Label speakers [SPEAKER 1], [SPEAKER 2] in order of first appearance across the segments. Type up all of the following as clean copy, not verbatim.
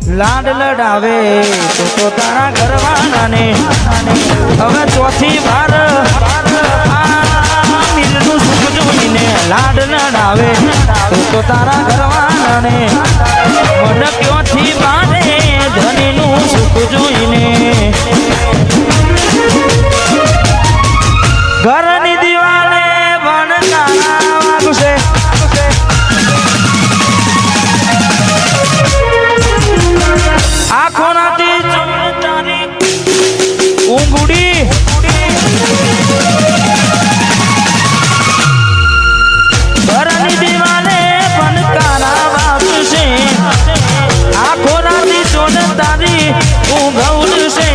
[SPEAKER 1] લાડ લડાવે તો તારા ઘરવાળા ને હવે ચોથી વાર મિલનું સુખ જોઈને લાડ લડાવે તો તારા ઘરવાળા ને મન ક્યોથી બાંધે ધનીનું સુખ જોઈને ઘરની દિવાલે ભણકારા વાગશે આખો રાતી તારી ઊંઘડી ઘરની દિવાલે ભણકારા વાગશે આખો રાતી ચોન તારી ઊંઘવશે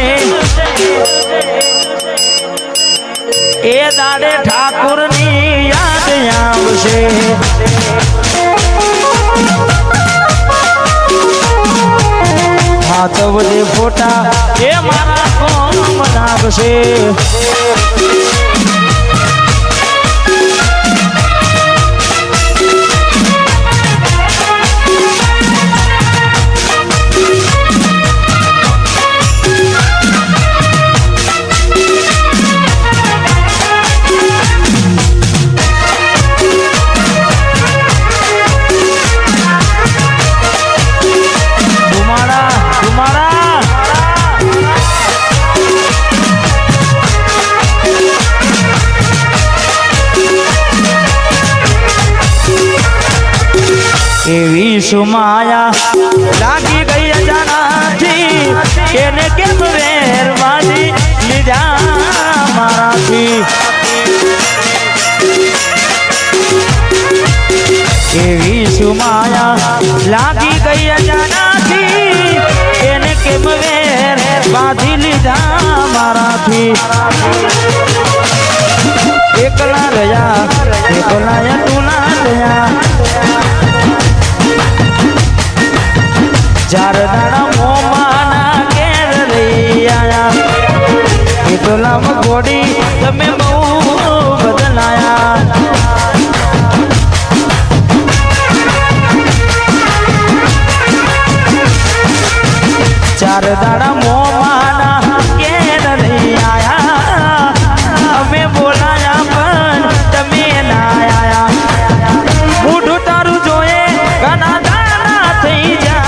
[SPEAKER 1] એ દાડે ઠાકુરની યાદ આવશે હાથવડે ફોટા એ મારા કોમ લાગશે એવી સુમાયા લાગી ગઈ અજાનાથી એને કેમ વેરવાજી લીધા મારાથી એવી સુમાયા લાગી ગઈ અજાનાથી એને કેમ વેર બાંધી લીધા મારાથી એકલા રહ્યા એકલા તુલા રહ્યા ચાર દાડા મોમાના ઘેર રહી આયા એટલામાં ગોડી તમે બહુ બદલાયા ચાર દાડા મોમાના ઘેર રહી આયા અમે બોલાયા પણ તમે ના આયા મોઢું તારું જોયે ઘણા દાડા થઈ જા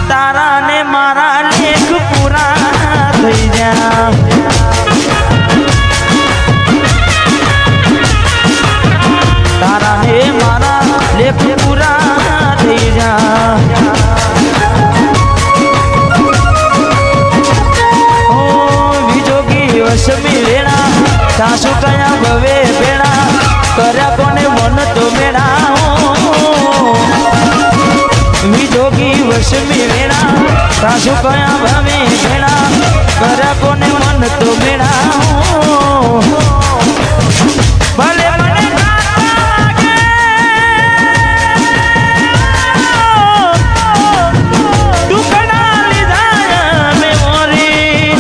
[SPEAKER 1] તારા ને મારા લેખ પૂરા થઈ જા તારા ને મારા લેખ પૂરા થઈ જા ઓ વિજોગી વસમી વેણા સાસુ કયા ભવે ભેણા કર્યા કોને મન તો મેળા વિજોગી વસમી વેણા સાસુ કયા ભવે ભેણા કર્યા કોને મન તો મેળા ભલે મને દુખના લીધા મેમોરી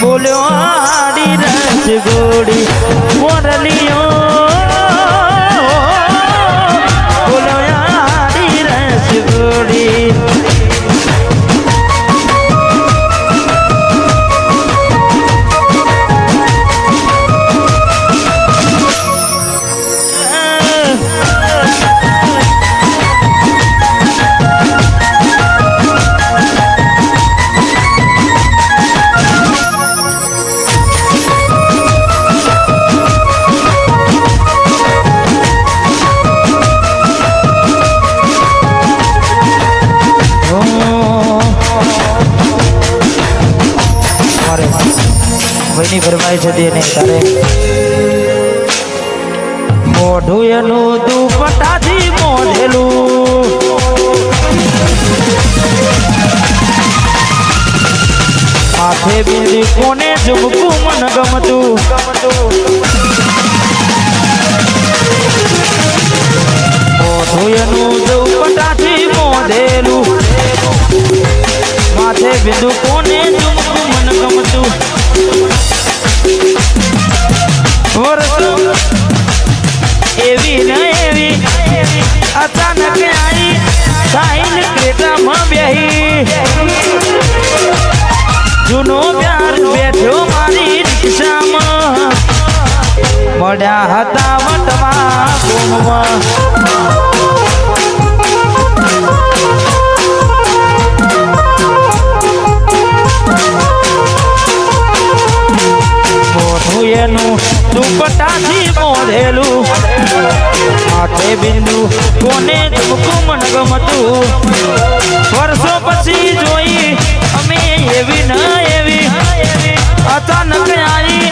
[SPEAKER 1] બોલ્યો આડી રસ ગોડી મોરલીઓ બોલ્યો આડી રસ ગોડી ભાઈની ફરમાઈ છે તેને તારે મોઢું એનું દુપટ્ટાથી મોઢેલું માથે બિંદી કોને ઝુમકું મન ગમતું મોઢું એનું દુપટ્ટાથી મોઢેલું માથે બિંદુ કોને ઝુમકું મન ગમતું મોઢા હતા વટવા ગુમમાં મોઢું એનું દુપટ્ટાથી મોઢેલું માથે બિંદુ કોને ઝુમકું મન ગમતું વર્ષો પછી જોઈ અમે એવી ન એવી અચાનક આવી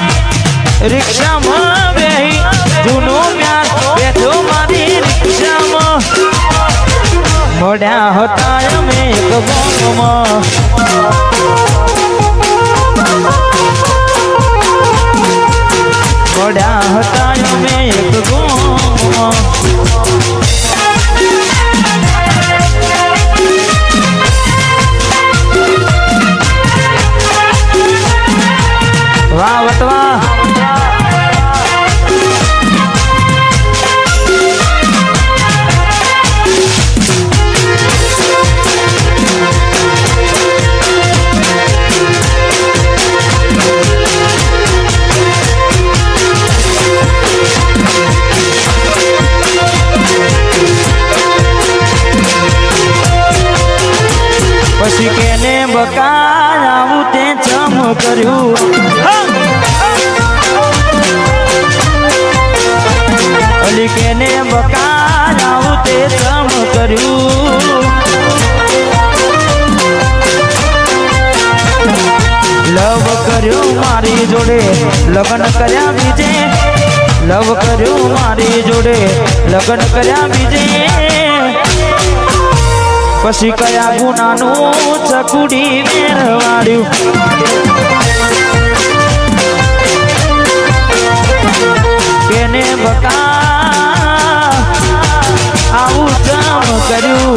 [SPEAKER 1] રિક્ષામાં બેહી જૂનો પ્યાર બેઠો મારી રિક્ષામાં મોઢ્યા હતા અમે એક બોનમાં મોઢ્યા હતા અમે એક બોનમાં વાહ વટવા પછી કેને બકા આવું તે ચમ કર્યું અલી કેને બકા આવું તે ચમ કર્યું લવ કર્યું મારી જોડે લગ્ન કર્યા બીજે લવ કર્યું મારી જોડે લગ્ન કર્યા બીજે પછી કયા ગુનાનું ચકુડી મેરવાડ્યું કેને બકા આવું જમ કર્યું